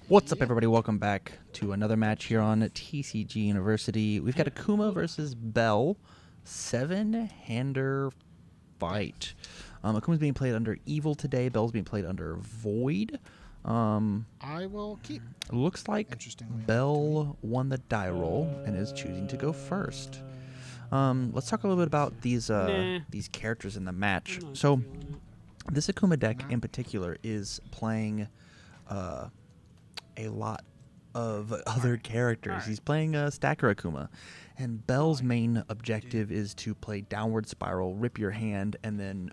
What's up, everybody? Welcome back to another match here on TCG University. We've got Akuma versus Belle, 7-hander fight. Akuma's being played under Evil today. Belle's being played under Void. I will keep. Looks like Belle won the die roll and is choosing to go first. Let's talk a little bit about these characters in the match. So, this Akuma deck in particular is playing a lot of other characters. He's playing Stacker Akuma, and Belle's main objective is to play Downward Spiral, rip your hand, and then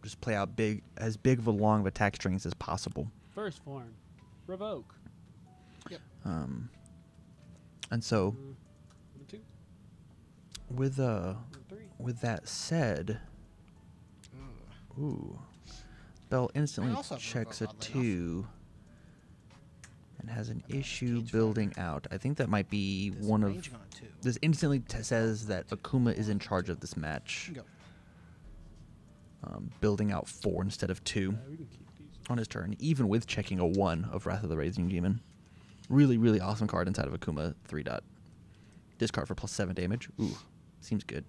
just play out as big of a long of attack strings as possible. First form, revoke. Yep. And so, Two. with Three. that said, Belle instantly checks a 2. And has an issue building out. I think that might be one of... This instantly says that Akuma is in charge of this match. Building out 4 instead of 2 on his turn, even with checking a 1 of Wrath of the Raging Demon. Really, really awesome card inside of Akuma 3-dot. Discard for +7 damage. Ooh, seems good.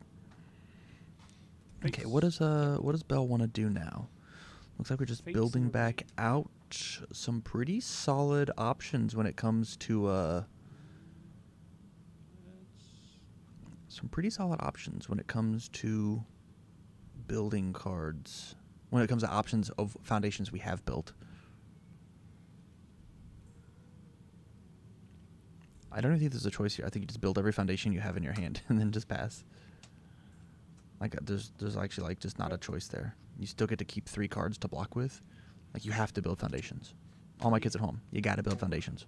Okay, what does Belle want to do now? Looks like we're just building back out. Some pretty solid options when it comes to building cards. When it comes to options of foundations we have built. I don't think there's a choice here. I think you just build every foundation you have in your hand and then just pass. Like there's actually like just not a choice there. You still get to keep 3 cards to block with. Like, you have to build foundations. All my kids at home, you got to build foundations.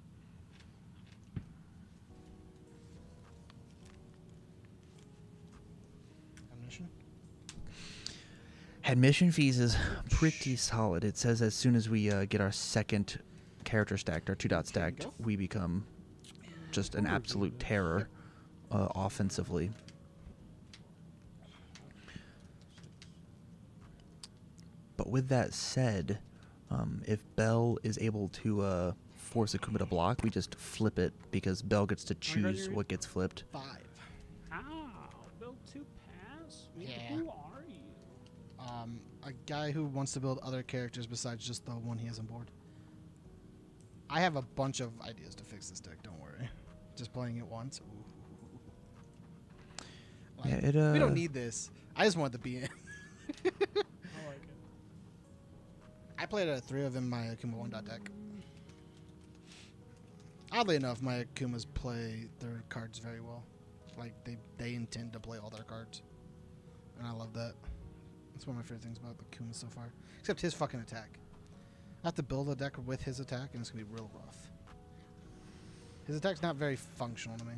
Admission? Admission fees is pretty solid. It says as soon as we get our second character stacked, our 2-dot stacked, we become just an absolute terror offensively. But with that said, if Belle is able to force Akuma to block, we just flip it because Belle gets to choose what gets flipped. 5. Ow, build 2 pass? Yeah. Who are you? A guy who wants to build other characters besides just the one he has on board. I have a bunch of ideas to fix this deck, don't worry. Just playing it once. Like, Yeah, we don't need this. I just want the be in. I like it. I played 3 of them in my Akuma 1-dot deck. Oddly enough, my Akumas play their cards very well. Like, they intend to play all their cards. And I love that. That's one of my favorite things about the Akuma so far. Except his fucking attack. I have to build a deck with his attack, and it's going to be real rough. His attack's not very functional to me.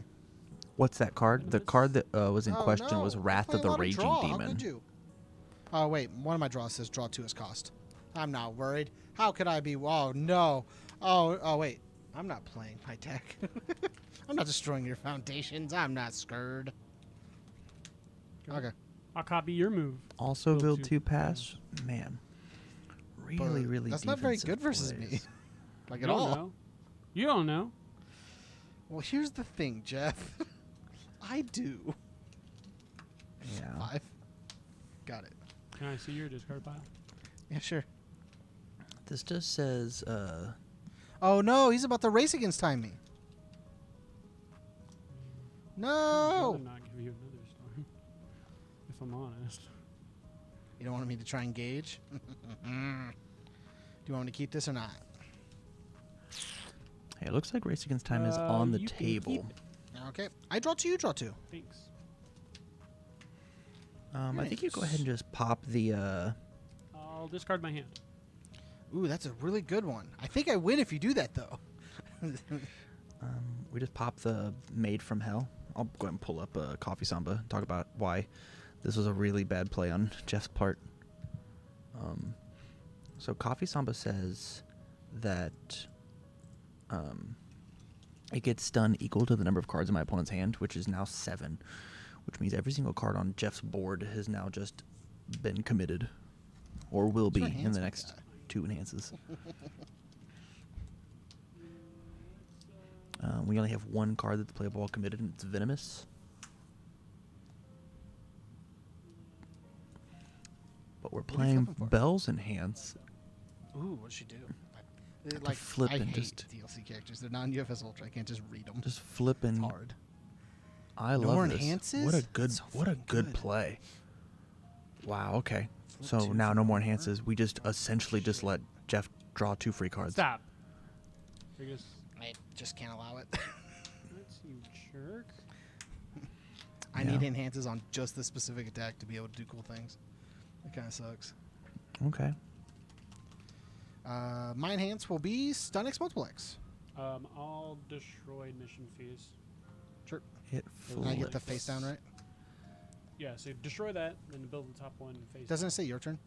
What's that card? The card that was in question was Wrath of the Raging Demon. How could you? Oh, wait. One of my draws says draw 2 as cost. I'm not worried. How could I be? Oh, no. Oh, wait. I'm not playing my deck. I'm not destroying your foundations. I'm not scared. Okay. I'll copy your move. Also build 2 pass? Man. Really, But really that's not very defensive good versus plays. me. Like You at don't all. know. You don't know. Well, here's the thing, Jeff. I do. Yeah. 5. Got it. Can I see your discard pile? Yeah, sure. This just says, Oh, no. He's about to race against time me. I'd No. rather not give you another storm. If I'm honest. You don't want me to try and gauge? Do you want me to keep this or not? hey, it looks like Race Against Time is on the you can keep table. it. Okay. I draw 2, you draw 2. Thanks. I think you go ahead and just pop the, I'll discard my hand. Ooh, that's a really good one. I think I win if you do that, though. we just pop the Made from Hell. I'll go ahead and pull up Coffee Samba, talk about why this was a really bad play on Jeff's part. So Coffee Samba says that it gets stun equal to the number of cards in my opponent's hand, which is now 7, which means every single card on Jeff's board has now just been committed, or will be in the next 2 enhances. We only have one card that's playable while committed, and it's Venomous. But we're playing Belle's Enhance. Ooh, what'd she do? Like flip I and hate just DLC characters. They're non-UFS Ultra. I can't just read them. just flipping. Hard. I No love more this. enhances? What a good, That's so what a fucking good good. play. Wow. Okay. Flip So two now for no more 4. enhances. We just essentially just let Jeff draw 2 free cards. Stop. Because I just can't allow it. that's you jerk. I Yeah. need enhances on just this specific attack to be able to do cool things. It kind of sucks. Okay. My enhance will be Stun X Multiple X. I'll destroy mission fees. Sure. Hit Can I flip. get the face down right? Yeah, so destroy that, then build the top one and face. Doesn't down. it say your turn?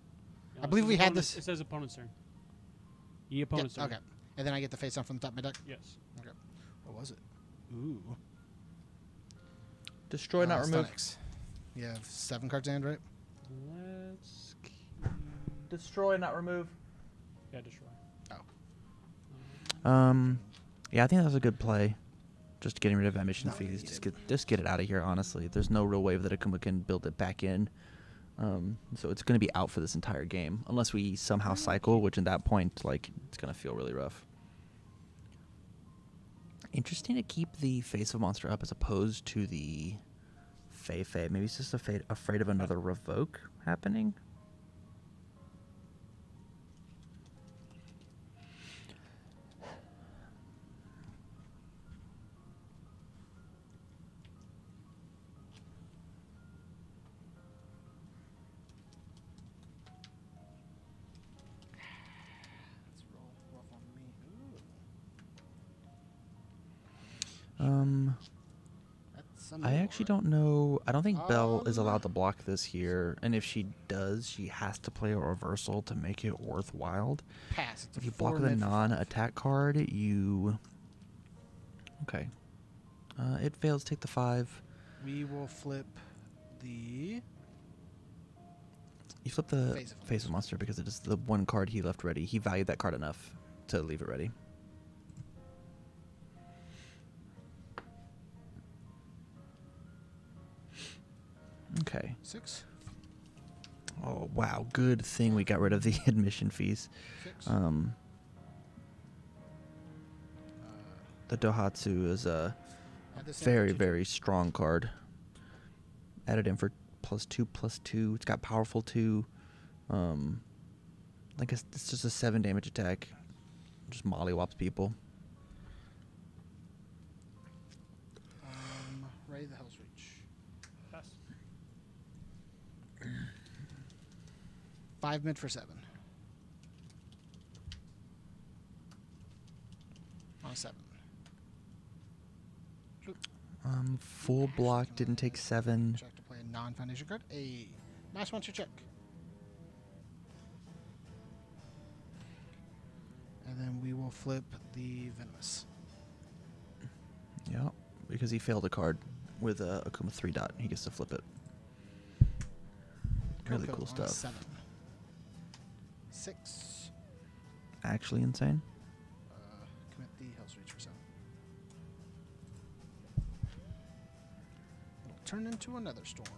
No, I it believe says we had opponent's- this- It says opponent's turn. The opponent's turn. Okay. And then I get the face down from the top of my deck? Yes. Okay. What was it? Ooh. Destroy, not Stun remove. X. You have 7 cards in hand, right? Let's Destroy, not remove. yeah, destroy. Yeah, I think that was a good play. Just getting rid of emission No, fees. you Just get it out of here. Honestly, there's no real way that Akuma can build it back in. So it's going to be out for this entire game unless we somehow cycle, which at that point, like, it's going to feel really rough. Interesting to keep the face of monster up as opposed to the Fei Fei. Maybe it's just afraid of another revoke happening. Let's roll rough on me. That's I actually don't know. I don't think Belle is allowed to block this here, and if she does, she has to play a reversal to make it worthwhile. pass. It's a If you 4 block with a mid for 5. non-attack card, you... Okay. It fails. Take the 5. We will flip the... You flip the Face of face of monster because it is the one card he left ready. He valued that card enough to leave it ready. Okay. 6. Oh, wow. Good thing we got rid of the admission fees. 6. The Dohatsu is a Add this in very, for 2. very strong card. Added in for +2/+2. It's got powerful 2. Like it's just a 7 damage attack. Just mollywops people. Ray the Hell's Reach. Pass. 5 mid for 7. On a 7. Full block didn't take 7. Check to play a non-foundation card. A nice one to check. And then we will flip the Venomous. Yeah, because he failed a card with a Akuma 3 dot. He gets to flip it. Really Coco cool on a stuff. 7. 6. Actually insane. Commit the Hell's Reach for 7. It'll turn into another storm.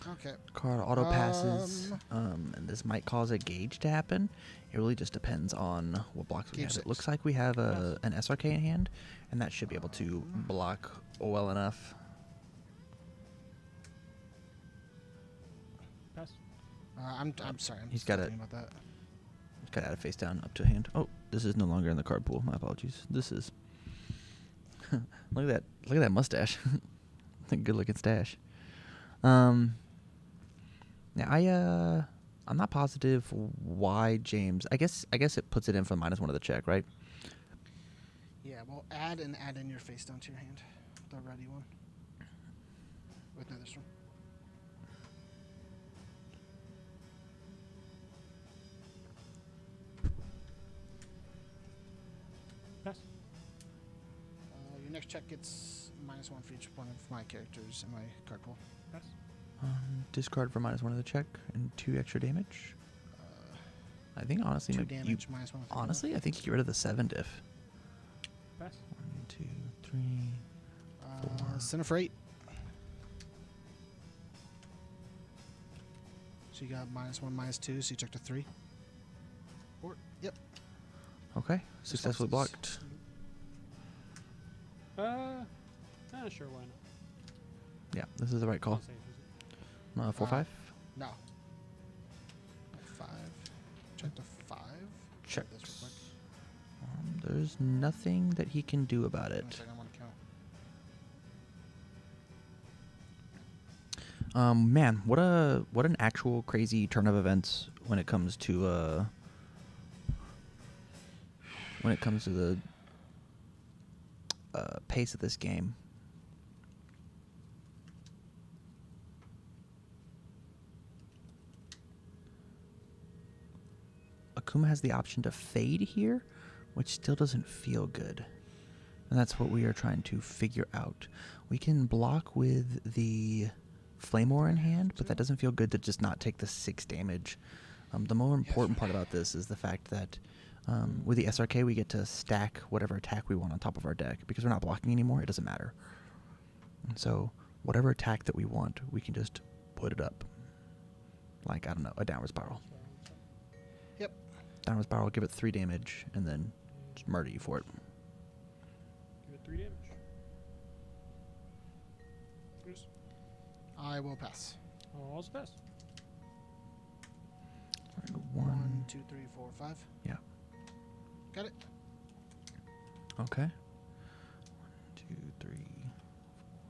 Okay. Card auto passes, and this might cause a gauge to happen. It really just depends on what blocks we Gauge have. 6. It looks like we have an SRK in hand, and that should be able to block well enough. Pass. I'm sorry. I'm He's still got it. thinking about that. Just gotta add a face down up to hand. Oh, this is no longer in the card pool. My apologies. This is. Look at that! Look at that mustache. Good looking stash. Now I'm not positive why James. I guess it puts it in for -1 of the check, right? Yeah, well, add in your face down to your hand. The ready one. With another storm. Pass. Your next check gets -1 for each one of my characters in my card pool. Pass. Discard for -1 of the check and 2 extra damage. I think honestly, 2 maybe damage, -1 of the honestly, I think you get rid of the 7 diff. Pass. 1, 2, 3. Center for 8. So you got -1, -2, so you checked a 3. 4. Yep. Okay. Successfully Responses. blocked. Sure, why not? Yeah, this is the right call. Not safe, is it? 4, 5. No. 5. Checked a 5. Check. This real quick. There's nothing that he can do about One it. second, I want to count. Man, what an actual crazy turn of events when it comes to the pace of this game. Akuma has the option to fade here, which still doesn't feel good. And that's what we are trying to figure out. We can block with the Flame Ore in hand, but that doesn't feel good to just not take the 6 damage. The more important part about this is the fact that with the SRK, we get to stack whatever attack we want on top of our deck. Because we're not blocking anymore, it doesn't matter. And so whatever attack that we want, we can just put it up. Like, I don't know, a downward spiral. Yep. Downward spiral, give it 3 damage, and then just murder you for it. Give it 3 damage. Bruce. I will pass. All's best. 1, 2, 3, 4, 5. Yeah. Got it. Okay. 1, 2, 3,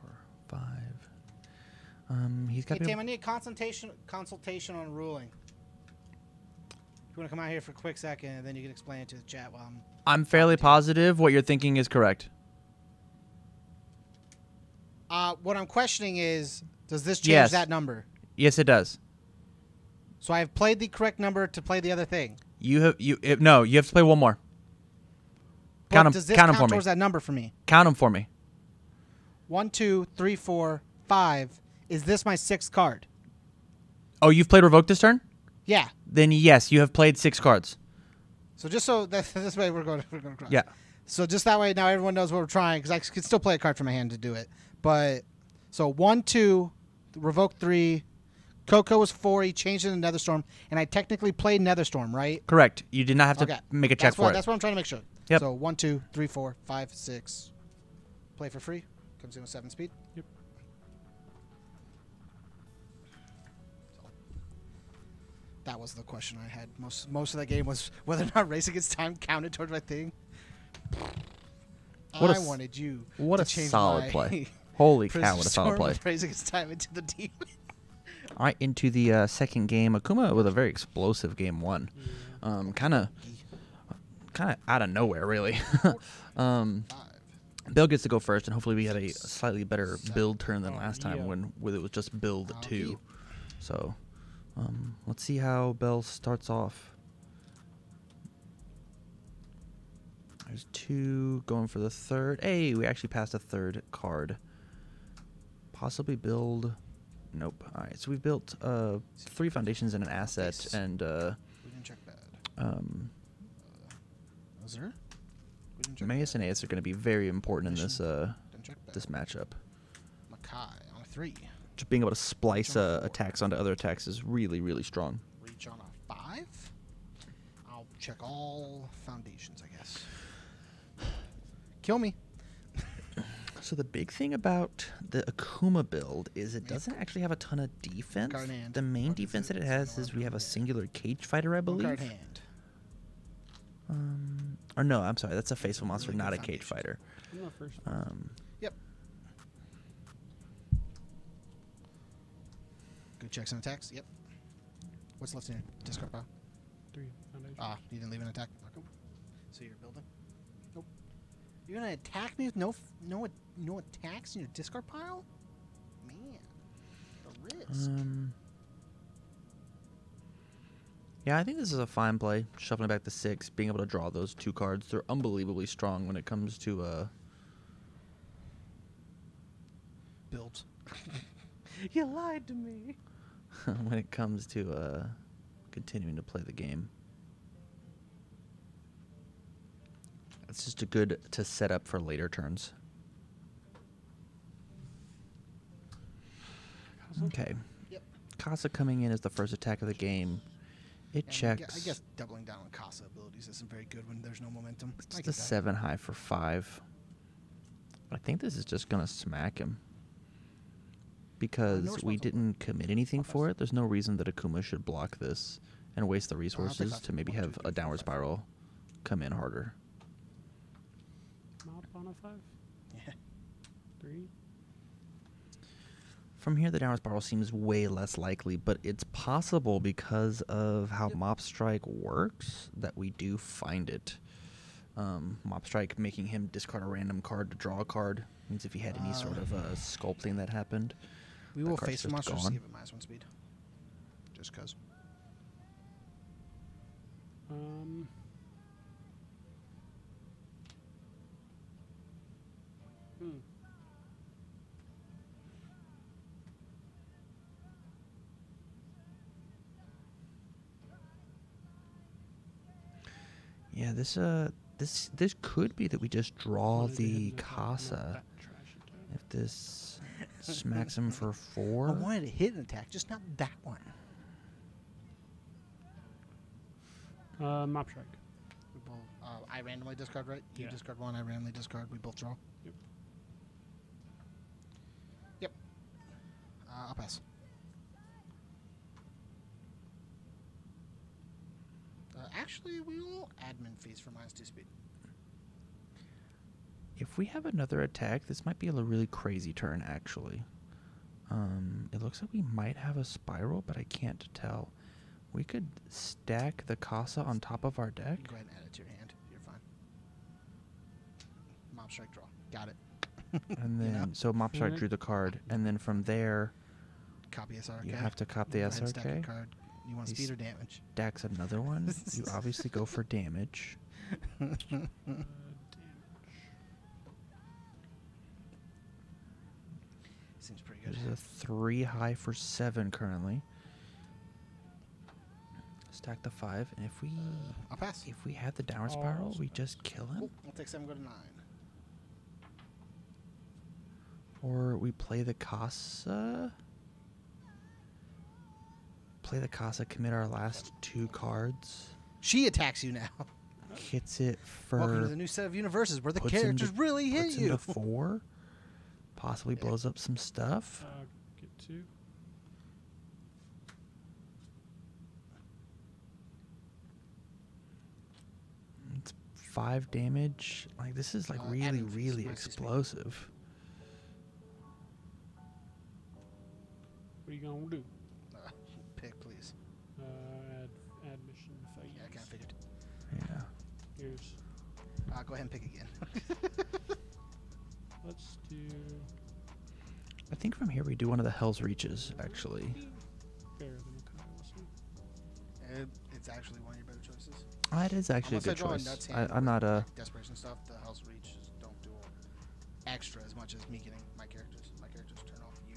4, 5. He's got Hey, to be. Tim, I need a consultation on ruling. You want to come out here for a quick second, and then you can explain it to the chat while I'm fairly positive what you're thinking is correct. what I'm questioning is, does this change that number? Yes, it does. So I have played the correct number to play the other thing. You have you have to play one more. But Count them. does this Count them count for me. towards that number for me? Count them for me. 1, 2, 3, 4, 5. Is this my 6th card? Oh, you've played Revoke this turn? Yeah. Then yes, you have played 6 cards. So just so that this way we're going across. Yeah. So just that way now everyone knows what we're trying, because I can still play a card from my hand to do it. But so 1, 2, Revoke 3. Coco was 4. He changed it to Netherstorm, and I technically played Netherstorm, right? Correct. You did not have to make a check for it. That's what I'm trying to make sure. Yep. So 1, 2, 3, 4, 5, 6. Play for free. Comes in with 7 speed. Yep. That was the question I had. Most of that game was whether or not Race Against Time counted towards my thing. I wanted you. What to a change solid my play! Holy Prism cow! What a solid Storm play! of Race Against Time into the demon. All right, into the second game. Akuma with a very explosive game 1. Kind of out of nowhere, really. Belle gets to go first, and hopefully we had a slightly better build turn than last time when it was just build 2. So let's see how Belle starts off. There's 2 going for the 3rd. Hey, we actually passed a 3rd card. Possibly build. Nope. All right, so we've built 3 foundations and an asset, and we didn't check bad. Was there? Mayus and Ace are going to be very important in this this matchup. Makai on a 3. Just being able to splice attacks onto other attacks is really, really strong. Reach on a 5. I'll check all foundations, I guess. Kill me. So the big thing about the Akuma build is it doesn't actually have a ton of defense. Card in hand. The main defense that it has is we have a singular cage fighter, I believe. Card hand. Or no, I'm sorry, that's a faithful monster, not a cage fighter. I'm not first. Yep. Good checks and attacks. Yep. What's left in here? Discard pile. 3 foundation. Ah, you didn't leave an attack. So you're building. Nope. You're gonna attack me with no attacks in your discard pile? Man, the risk. Yeah, I think this is a fine play. Shuffling back to 6, being able to draw those 2 cards. They're unbelievably strong when it comes to build. You lied to me. when it comes to continuing to play the game. It's just a good to set up for later turns. Okay. Yep. Casa coming in as the first attack of the game. It And checks. I guess doubling down on Casa abilities isn't very good when there's no momentum. It's the 7 high for 5. I think this is just gonna smack him. Because we didn't commit anything for it, there's no reason that Akuma should block this and waste the resources to maybe have a downward spiral come in harder. Mop on a 5? Yeah. 3? From here, the downward spiral seems way less likely, but it's possible because of how Mop Strike works that we do find it. Mop Strike making him discard a random card to draw a card means if he had any sort of sculpting that happened. We will face the monsters to give it -1 speed. Just cause. Yeah, this could be that we just draw the Casa. If this smacks him for 4. I wanted to hit an attack, just not that one. Mop strike. We both, I randomly discard, right? You Yeah. discard 1, I randomly discard. We both draw. Yep. Yep. I'll pass. Actually, we will admin fees for -2 speed. If we have another attack, this might be a really crazy turn, actually. It looks like we might have a spiral, but I can't tell. We could stack the Casa on top of our You deck. can go ahead and add it to your hand. You're fine. Mob strike draw. Got it. And then, so Mop Strike drew the card, and then from there, Copy SRK. you have to cop the Go ahead and stack your SRK. card. You want He speed or damage? Stacks another one. You obviously go for damage. Damage. Seems pretty good. There's a 3 high for 7 currently. Stack the 5, and I'll pass. if we had the downward spiral, we just kill him. Cool. I'll take 7, go to 9. Or we play the Casa. Play the Casa, commit our last 2 cards. She attacks you now. Hits it for. Welcome to the new set of UniVersus where the puts him characters to- really hit puts him you. to 4. Possibly blows up some stuff. Get 2. It's 5 damage. Like, this is like really, adding fees, really minus 2 speed. explosive. What are you gonna do? Pick, please. Add mission phase. Yeah, I kind of figured. Yeah. Here's. Go ahead and pick again. Let's do. I think from here we do one of the Hell's Reaches, actually. Better than Akuma, wasn't it? It's actually one of your better choices. It is actually Unless a I good draw a choice. nuts hand I'm with, not like, desperation stuff. The Hell's Reach don't do extra as much as me getting my characters. My characters turn off you.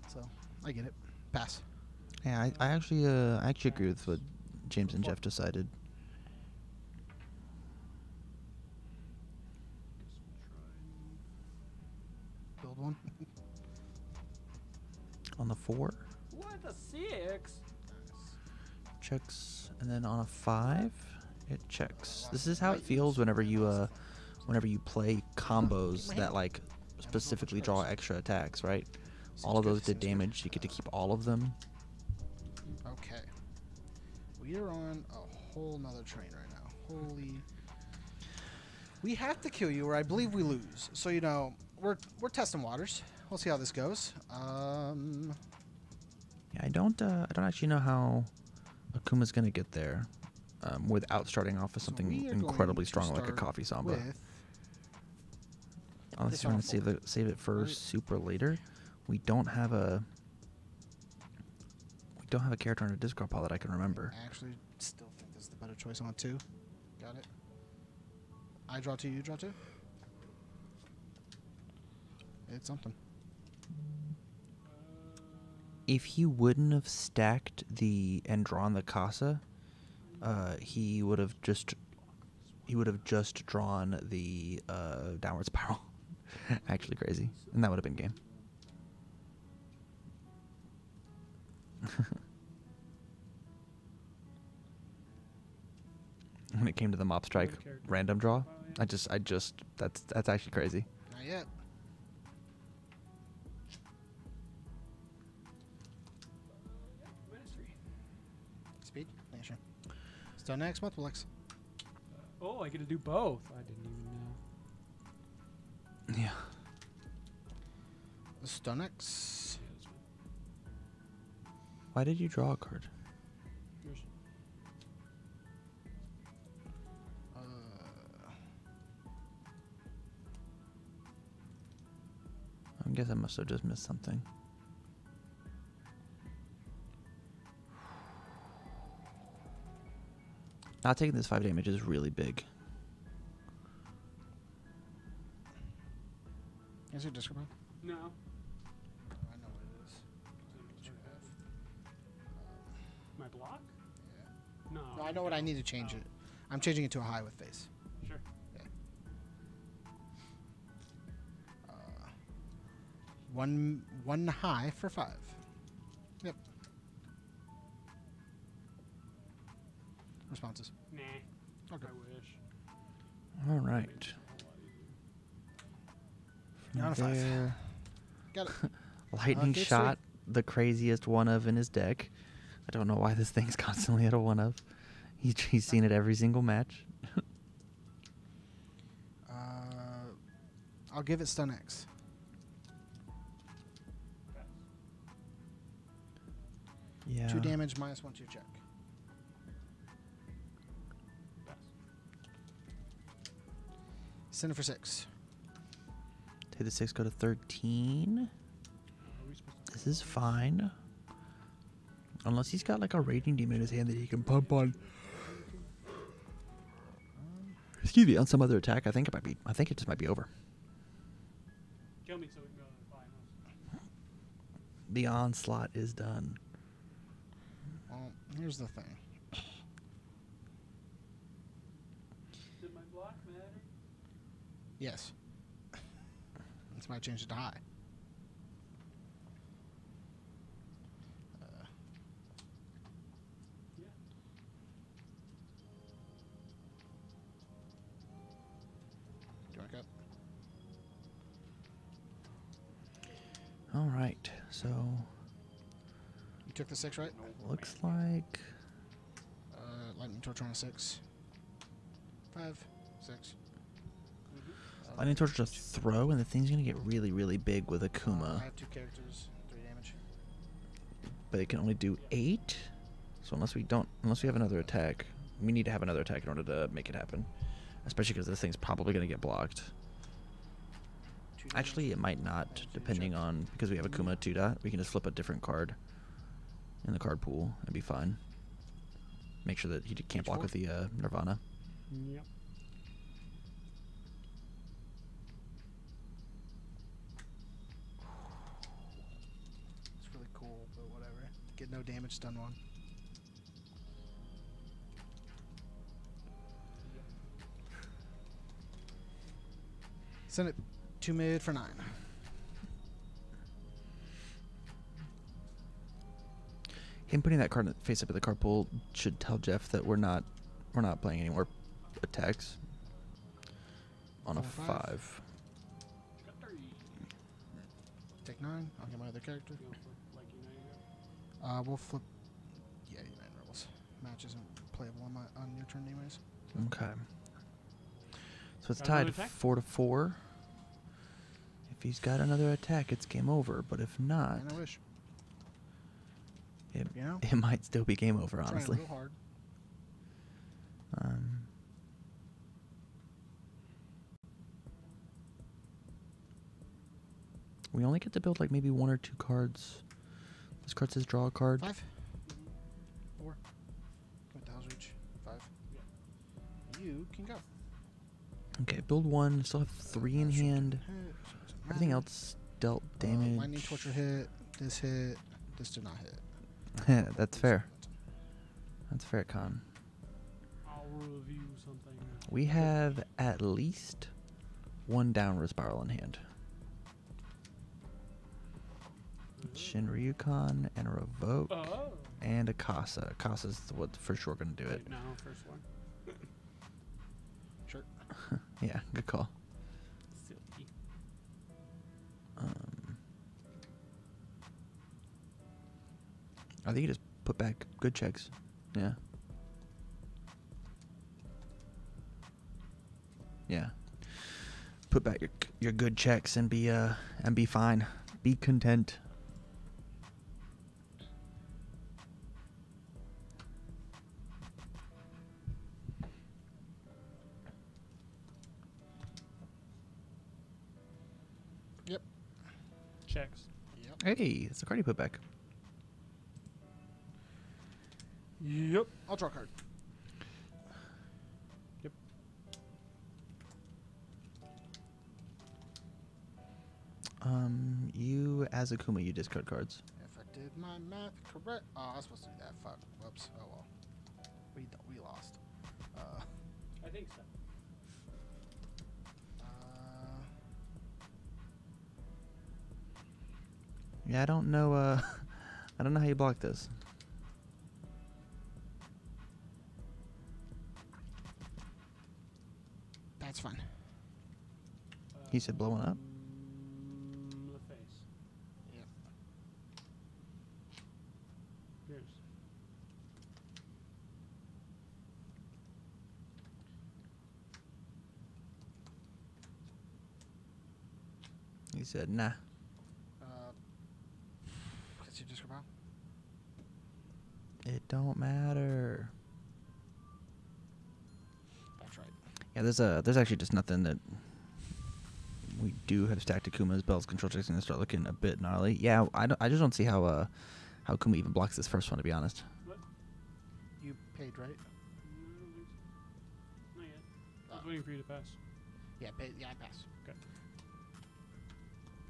So I get it. Pass. Yeah, I actually agree with what James and Jeff decided. Build one. On the 4, What a 6? checks, and then on a 5, it checks. This is how it feels whenever you play combos that like specifically draw extra attacks, right? All of those did damage. You get to keep all of them. Okay. We are on a whole nother train right now. Holy. We have to kill you, or I believe we lose. So you know, we're testing waters. We'll see how this goes. Yeah, I don't actually know how Akuma's gonna get there without starting off with So something we are incredibly going to strong like a start Coffee Samba. with Unless this you want on to forward. save it for Right. super later. We don't have a character on a discard pile that I can remember. I actually still think this is the better choice on 2. Got it. I draw 2, you draw 2. It's something. If he wouldn't have stacked and drawn the Casa, he would have just he would have just drawn the downward spiral. Actually crazy. And that would have been game. When it came to the mob strike random draw, that's actually crazy. Not yet. Speed? Yeah, sure. Stone X, multiple X. Oh, I get to do both. I didn't even know. Yeah. Stone X. Yeah, that's fine. Why did you draw a card? Yours. I guess I must have just missed something. Not taking this 5 damage is really big. Is it discard? No. I know what it is. What you have. My block? Yeah. No. No, I know what I need to change it. I'm changing it to a high with face. Sure. One high for 5. Yep. Responses. Nah. Okay. I wish. All right. You're on a 5. There. Got it. Lightning Gauge shot, the craziest one of in his deck. I don't know why this thing's constantly at a one of. He's seen it every single match. I'll give it stun X. Yeah. 2 damage minus 1/2 check. Send it for 6. Take the 6, go to 13. Are we supposed to This is fine. Unless he's got like a raging demon in his hand that he can pump on. Excuse me, on some other attack. I think it just might be over. kill me so we can go to the finals? The onslaught is done. Well, here's the thing. Did my block matter? Yes. That's why I changed it to high. Yeah. Do you want to cut? All right, so You took the 6, right? looks like Lightning Torch on a 6. 5, 6. Lightning Torch is a throw, and the thing's gonna get really, really big with Akuma. I have 2 characters, 3 damage. But it can only do 8. So unless we have another attack, we need to have another attack in order to make it happen. Especially because this thing's probably gonna get blocked. 2 damage. Actually, it might not, depending on, because we have Akuma 2 dot. We can just flip a different card in the card pool and be fine. Make sure that he can't block with the Nirvana. Yep. It's really cool, but whatever. Get no damage, stun 1. Send it 2 mid for 9. Him putting that card face up at the card pool should tell Jeff that we're not playing any more attacks on a 4, 5. Got 3. Take 9. I'll get my other character. Go for, like, United. We'll flip. Yeah, United Rebels. Match isn't playable on your turn, anyways. Okay. So it's Got another tied attack? 4-4. If he's got another attack, it's game over. But if not, And I wish. it, You know? it might still be game over, Trying honestly. real hard. We only get to build like maybe 1 or 2 cards. This card says draw a card. 5. 4. With the house reach. 5. You can go. Okay, build 1. Still have 3 in hand. Everything else dealt damage. Lightning Torture hit. This hit. This did not hit. That's fair. That's fair, Con. I'll review something. We have at least one downward spiral in hand. Shinryukan and a Revoke and a Casa. Casa's what for sure gonna do it. Right now, first one. Sure. Yeah, good call. Silky. I think you just put back good checks. Yeah. Yeah. Put back your good checks and be fine. Be content. Yep. Checks. Yep. Hey, it's a card you put back. Yep. I'll draw a card. Yep. You as Akuma, you discard cards. If I did my math correct. Oh, I was supposed to do that. Fuck. Whoops. Oh well. We lost. I think so. Yeah, I don't know. I don't know how you block this. That's fine. He said blowing up. The face. Yep. Here's. He said nah. Guess you discard pile. It don't matter. That's right. Yeah, there's actually just nothing that we do have stacked Akuma's. Belle's control checks going to start looking a bit gnarly. Yeah, I just don't see how Akuma even blocks this first one, to be honest. What? You paid, right? Not yet. I was waiting for you to pass. Yeah, yeah, I pass. Okay.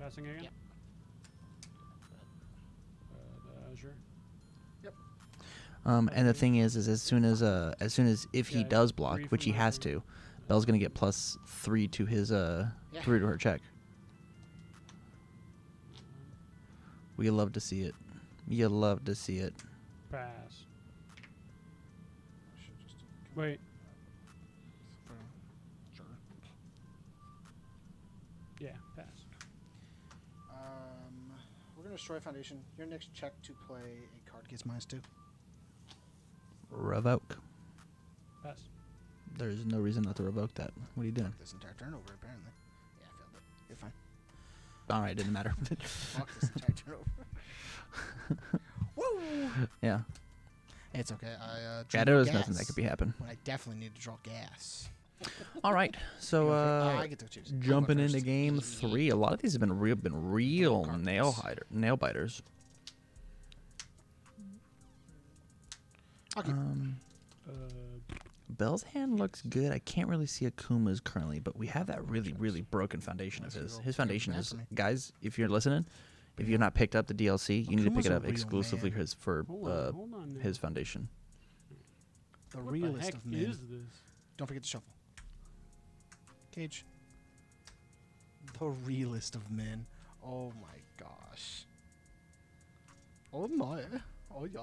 Passing again? Yep. The Azure. And the thing is as soon as if he Yeah, does block, three which he from has Azure. to, Belle's gonna get +3 to his 3 to her check. We love to see it. You love to see it. Pass. I should just do Wait. Sure. Yeah, pass. We're gonna destroy Foundation. Your next check to play a card gets -2. Revoke. Pass. There's no reason not to revoke that. What are you doing? This entire turnover, apparently. Yeah, I failed it. You're fine. All right, didn't matter. Fuck this entire turnover. Woo! Yeah. It's okay. Yeah, there was nothing that could be happen. When I definitely need to draw gas. All right, so I get to choose. I'll go jumping into first. game 3. A lot of these have been real Cards. nail biters. Okay. Belle's hand looks good. I can't really see Akuma's currently, but we have that really broken foundation of his. His foundation bad is, for me. guys, if you're listening, if you've not picked up the DLC, you need to pick Akuma's it a up real exclusively man. for Hold on now. his foundation. The What realist the heck of men. is this? Don't forget to shuffle. Cage. The realist of men. Oh my gosh. Oh my. Oh yeah.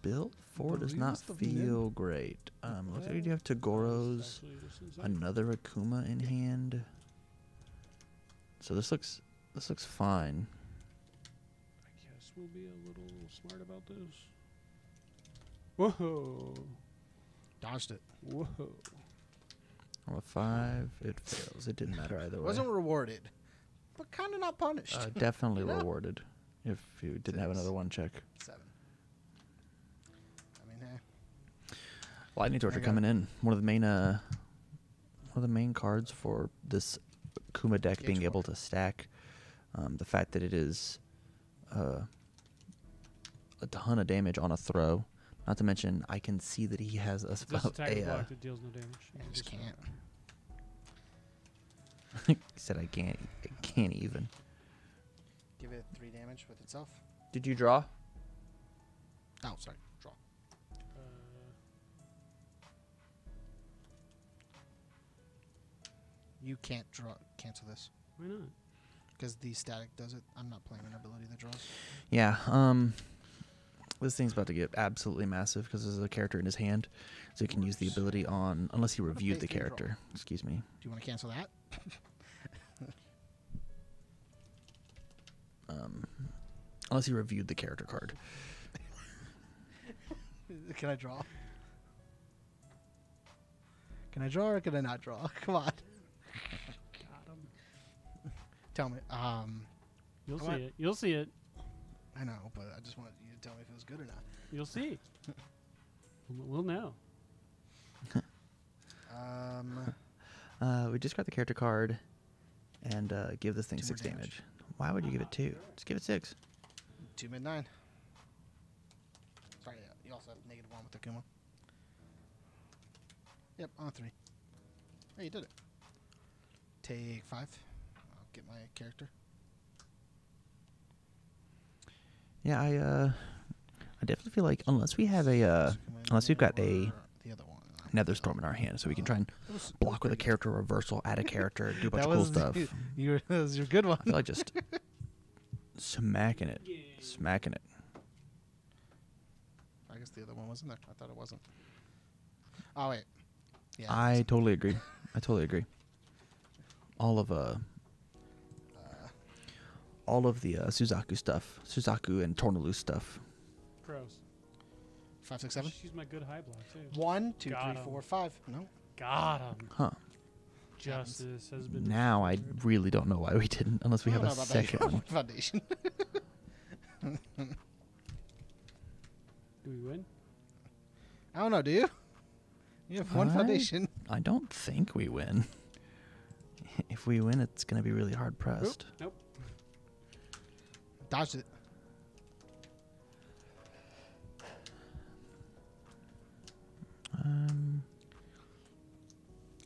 Build 4 The does not realest of men. feel great. Looks like you have Tagoro's, Actually, this is another Akuma in hand. So this looks fine. I guess we'll be a little smart about this. Whoa. Dodged it. Whoa. On a 5, it fails. It didn't matter either way. Wasn't rewarded, but kind of not punished. Definitely Yeah. rewarded if you didn't have 6. another 1 check. 7. I mean, hey. Lightning Torture I got coming in. One of the main cards for this Akuma deck being Gauge able to stack. The fact that it is a ton of damage on a throw. Not to mention, I can see that he has This attack is a blocked. It deals no damage. I just can't. he said I can't even. Give it 3 damage with itself. Did you draw? Oh, sorry. Draw. You can't cancel this. Why not? Because the static does it. I'm not playing an ability that draws. Yeah. This thing's about to get absolutely massive because there's a character in his hand, so he can use the ability on unless he reviewed the character. Excuse me. Do you want to cancel that? Unless he reviewed the character card. Can I draw? Can I draw or can I not draw? Come on. Got him. Tell me. You'll see it. You'll see it. I know, but I just wanted you to tell me if it was good or not. You'll see. We'll know. We just got the character card and give this thing 2 more 6 damage. damage. Why would you give it 2? Just give it 6. 2 mid 9. Sorry, you also have -1 with Akuma. Yep, on 3. Hey, you did it. Take 5. I'll get my character. Yeah, I definitely feel like unless we have a unless we've got a the other one. Nether Storm in our hand, so we can try and block with a character reversal, add a character, do a bunch of cool stuff. That was your good one. I feel like just smacking it. Smacking it. I guess the other one wasn't there. I thought it wasn't. Oh, wait. Yeah. I totally agree. I totally agree. All of the Suzaku stuff, Suzaku and Tornaloo stuff. Pros. 5, 6, 7. She's my good high block too. 1, 2, Got 3, him. 4, 5. No. Got him. Huh. Justice has been. Now I restored. really don't know why we didn't, unless we I have don't a know about that. second one. Foundation. Do we win? I don't know. Do you? You have 1 foundation. I don't think we win. If we win, it's going to be really hard pressed. Nope. Dodged it.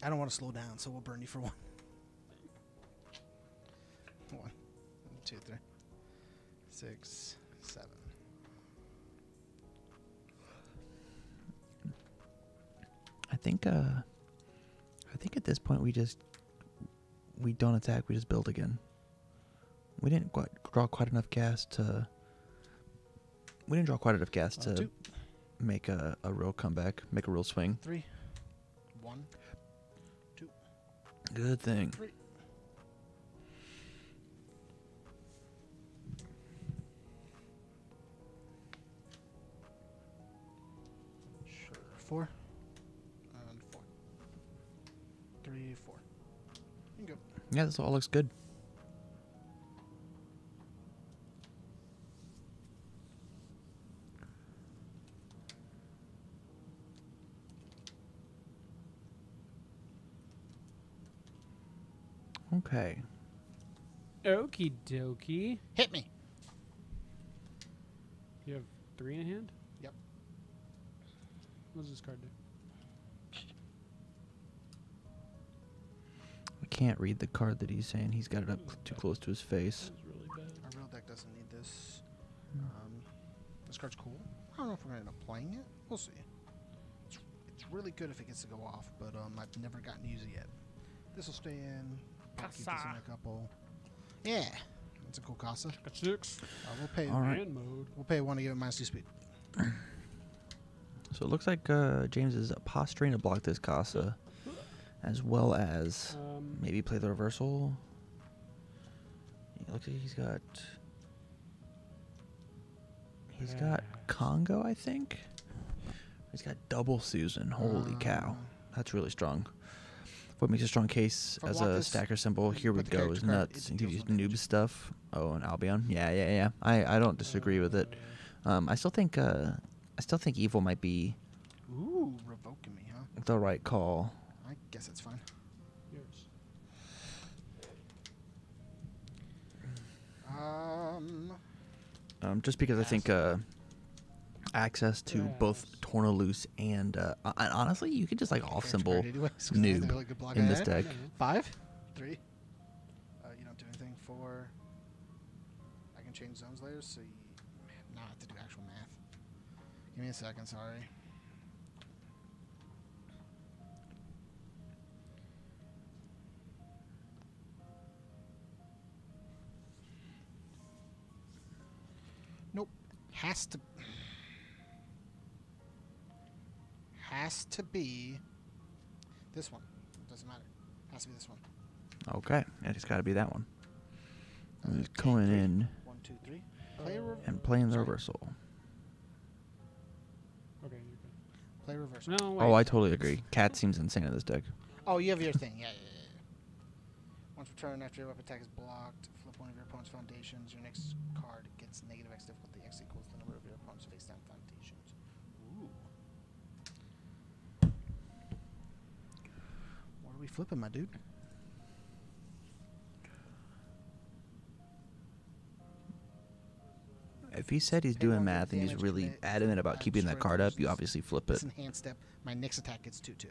I don't want to slow down, so we'll burn you for 1. 1, 2, 3, 6, 7. I think at this point we don't attack, we just build again. We didn't draw quite enough gas to Two. make a real comeback, make a real swing. 3, 1, 2, Good thing. 3. Sure. 4 and 4. 3, 4. You can go. Yeah, this all looks good. Okay. Okie dokie. Hit me. You have 3 in a hand? Yep. What does this card do? I can't read the card that he's saying. He's got it up too close to his face. That was really bad. Our real deck doesn't need this. This card's cool. I don't know if we're going to end up playing it. We'll see. It's really good if it gets to go off, but I've never gotten to use it yet. This will stay in. I'll keep this in Casa. a couple. Yeah. That's a cool Casa. Got 6. We'll pay. All right. Man mode. We'll pay 1 to give it -2 speed. So it looks like James is posturing to block this Casa, as well as maybe play the reversal. It looks like he's got Congo, I think. He's got double Susan. Holy cow, that's really strong. What makes a strong case If I as block a this, stacker symbol? Here we put the go. character Is card, nuts. it He deals used 1 noob damage. stuff. Oh, and Albion. Yeah. I don't disagree with it. I still think evil might be Ooh, revoking me, huh? the right call. I guess it's fine. Yours. Just because I think access to both Tornaloose and honestly, you could just like off symbol noob in this deck. 5, 3. You don't do anything. 4. I can change zones layers, so now I have to do actual math. Give me a second, sorry. Has to be this one. Doesn't matter. Has to be this one. Okay, it's got to be that one. He's Okay, going three. in 1, 2, 3. Play and playing the sorry. reversal. Okay, you're good. Play reversal. No, wait. Oh, I totally agree. Cat seems insane in this deck. Oh, you have your thing. Yeah. Once per turn, after your weapon attack is blocked, flip one of your opponent's foundations. Your next card gets negative X difficulty. X equals the number of your opponent's face-down foundations. Ooh. What are we flipping, my dude? If he said he's Pay doing one math and he's damage, really commit, adamant about keeping that destroy card up, you forces. obviously flip it. This enhanced step. My next attack gets 2/2.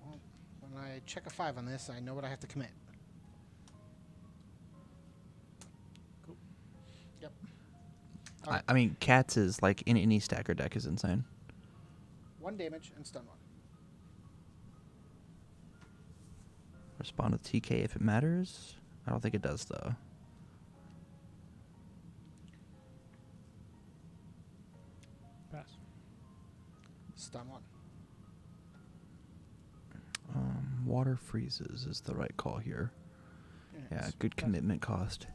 Well, when I check a 5 on this, I know what I have to commit. Cool. Yep. I mean, Cat's is like in any stacker deck is insane. 1 damage and stun 1. Respond with TK if it matters. I don't think it does though. Pass. Stun 1. Water freezes is the right call here. Yeah, Yes. good commitment cost.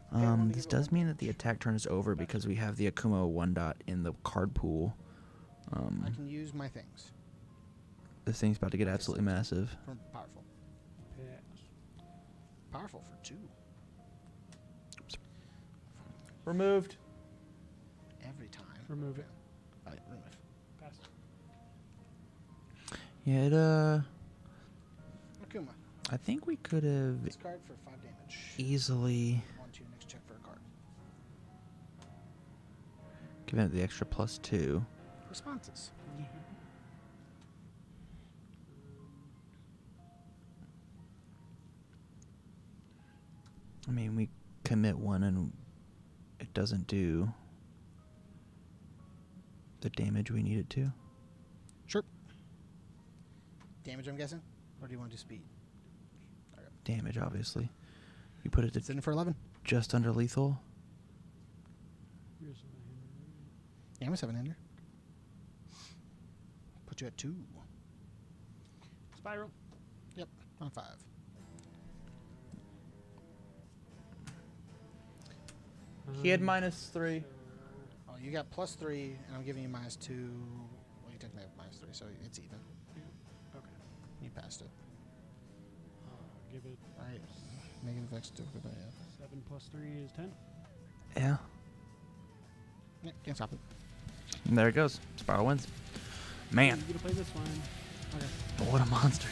one to This give it does one. mean that the attack turn is over because we have the Akuma 1-dot in the card pool. I can use my things. This thing's about to get absolutely massive. From powerful. Pass. Powerful for 2. Removed. Every time. Remove it. Alright, remove. Pass. Yeah, it Akuma. I think we could have Discard for 5 damage. easily 1 to your next check for a card. given it the extra +2. Responses. I mean, we commit 1 and it doesn't do the damage we need it to. Sure. Damage, I'm guessing? Or do you want to do speed? Okay. Damage, obviously. You put it It's to in for 11. just under lethal. Here's the hand. Yeah, I'm a 7-hander. Put you at 2. Spiral. Yep, on 5. He had -3. Oh, you got +3, and I'm giving you -2. Well, you technically have -3, so it's even. Okay. You passed it. Give it Right. Negative X difficulty. Yeah. 7 + 3 is 10. Yeah. Yeah, can't stop it. And there it goes. Spiral wins. Man, You get to play this one. Okay. what a monster.